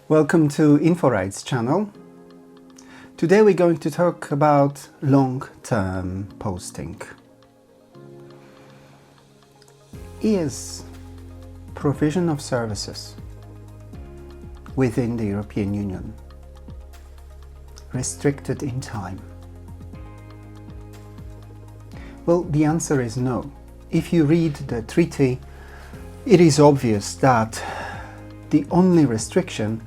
Welcome to InfoRights channel. Today we're going to talk about long-term posting. Is provision of services within the European Union restricted in time? Well, the answer is no. If you read the treaty, it is obvious that the only restriction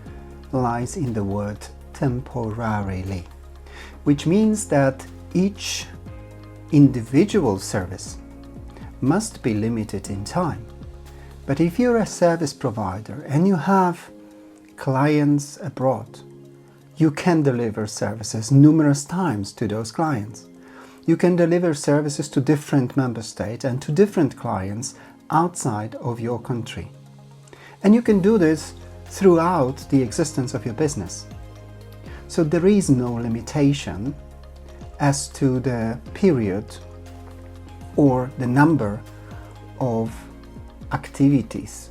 lies in the word temporarily, which means that each individual service must be limited in time. But if you're a service provider and you have clients abroad, you can deliver services numerous times to those clients. You can deliver services to different member states and to different clients outside of your country. And you can do this throughout the existence of your business. So there is no limitation as to the period or the number of activities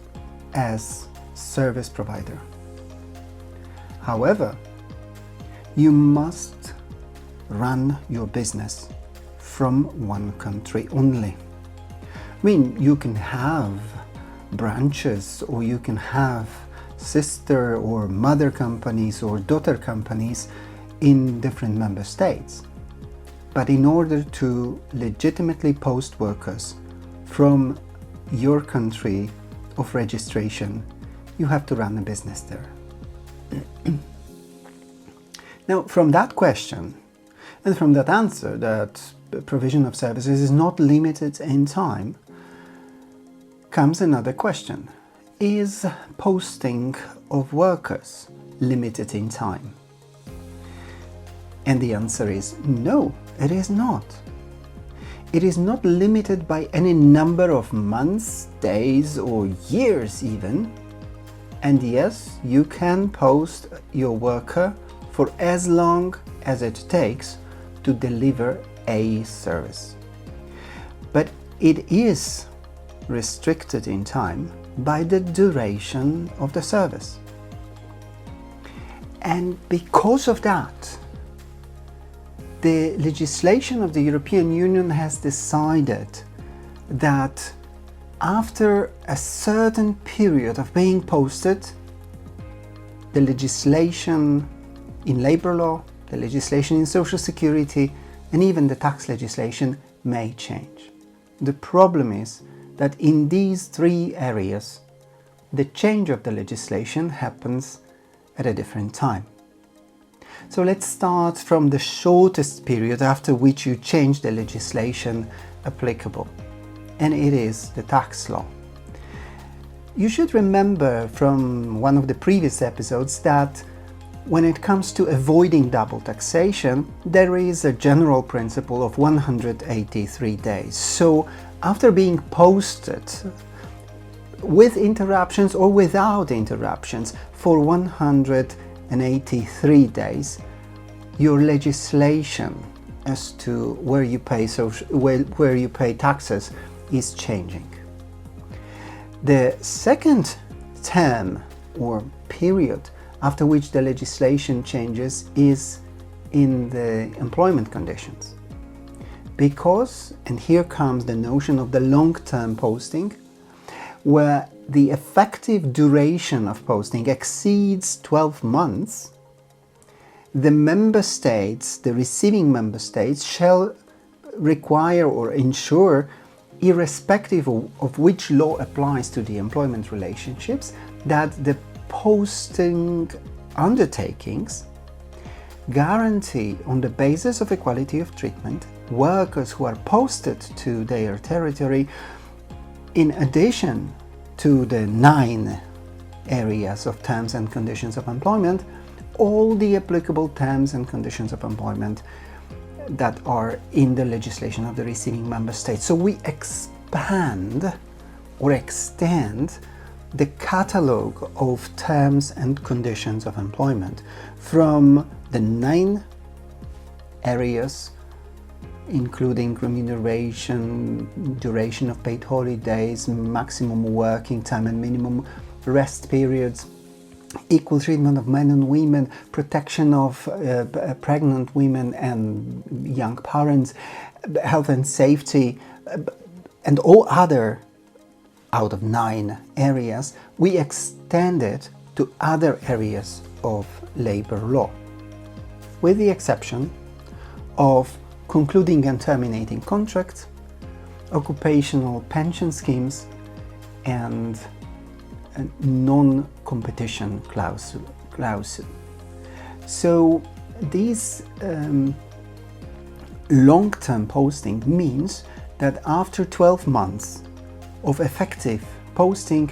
as service provider. However, you must run your business from one country only. I mean, you can have branches, or you can have sister or mother companies or daughter companies in different member states. But in order to legitimately post workers from your country of registration, you have to run a business there. Now, from that question and from that answer that provision of services is not limited in time, comes another question. Is posting of workers limited in time? And the answer is no, it is not. It is not limited by any number of months, days, or years even. And yes, you can post your worker for as long as it takes to deliver a service. But it is restricted in time by the duration of the service. And because of that, the legislation of the European Union has decided that after a certain period of being posted, the legislation in labor law, the legislation in social security, and even the tax legislation may change. The problem is that in these three areas, the change of the legislation happens at a different time. So let's start from the shortest period after which you change the legislation applicable, and it is the tax law. You should remember from one of the previous episodes that when it comes to avoiding double taxation, there is a general principle of 183 days. So after being posted with interruptions or without interruptions for 183 days, your legislation as to where you pay taxes is changing. The second term or period after which the legislation changes is in the employment conditions. Because, and here comes the notion of the long-term posting, where the effective duration of posting exceeds 12 months, the member states, the receiving member states, shall require or ensure, irrespective of which law applies to the employment relationships, that the posting undertakings guarantee, on the basis of equality of treatment, workers who are posted to their territory in addition to the 9 areas of terms and conditions of employment, all the applicable terms and conditions of employment that are in the legislation of the receiving member state. So we expand or extend the catalogue of terms and conditions of employment from the 9 areas, including remuneration, duration of paid holidays, maximum working time and minimum rest periods, equal treatment of men and women, protection of pregnant women and young parents, health and safety, and all other out of 9 areas, we extended to other areas of labor law, with the exception of concluding and terminating contracts, occupational pension schemes, and a non-competition clause. So these long-term posting means that after 12 months of effective posting,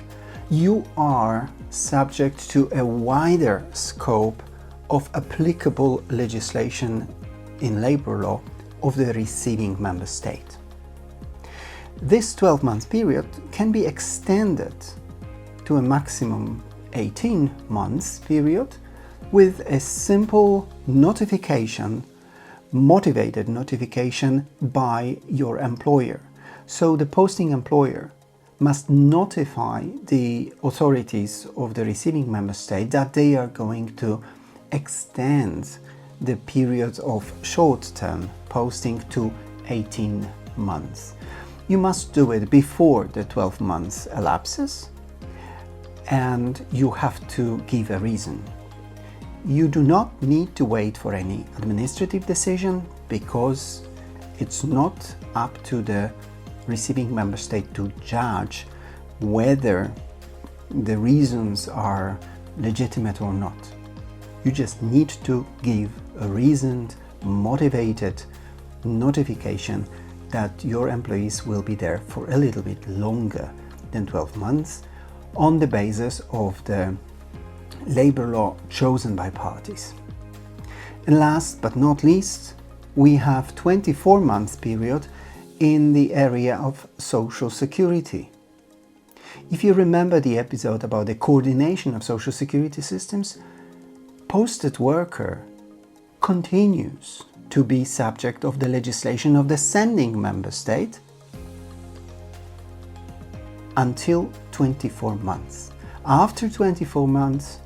you are subject to a wider scope of applicable legislation in labor law of the receiving member state. This 12-month period can be extended to a maximum 18 months period with a simple notification, motivated notification by your employer. So the posting employer must notify the authorities of the receiving member state that they are going to extend the period of short-term posting to 18 months. You must do it before the 12 months elapses, and you have to give a reason. You do not need to wait for any administrative decision, because it's not up to the receiving member state to judge whether the reasons are legitimate or not. You just need to give a reasoned, motivated notification that your employees will be there for a little bit longer than 12 months on the basis of the labor law chosen by parties. And last but not least, we have 24 months period in the area of social security. If you remember the episode about the coordination of social security systems, posted worker continues to be subject of the legislation of the sending member state until 24 months. After 24 months,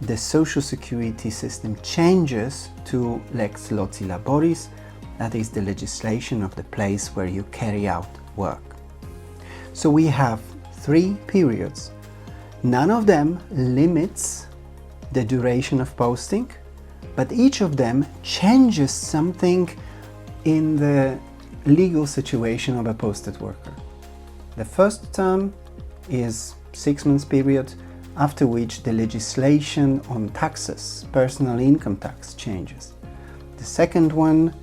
the social security system changes to Lex Loci Laboris, that is the legislation of the place where you carry out work. So we have 3 periods. None of them limits the duration of posting, but each of them changes something in the legal situation of a posted worker. The first term is 6 months period, after which the legislation on taxes, personal income tax, changes. The second one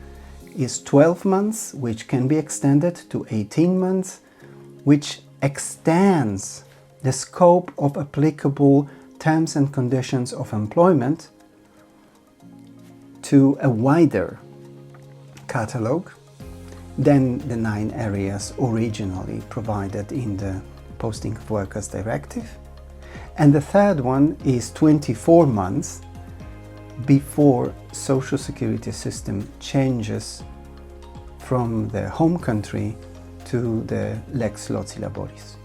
is 12 months, which can be extended to 18 months, which extends the scope of applicable terms and conditions of employment to a wider catalogue than the 9 areas originally provided in the Posting of Workers Directive. And the third one is 24 months before social security system changes from the home country to the Lex Loci Laboris.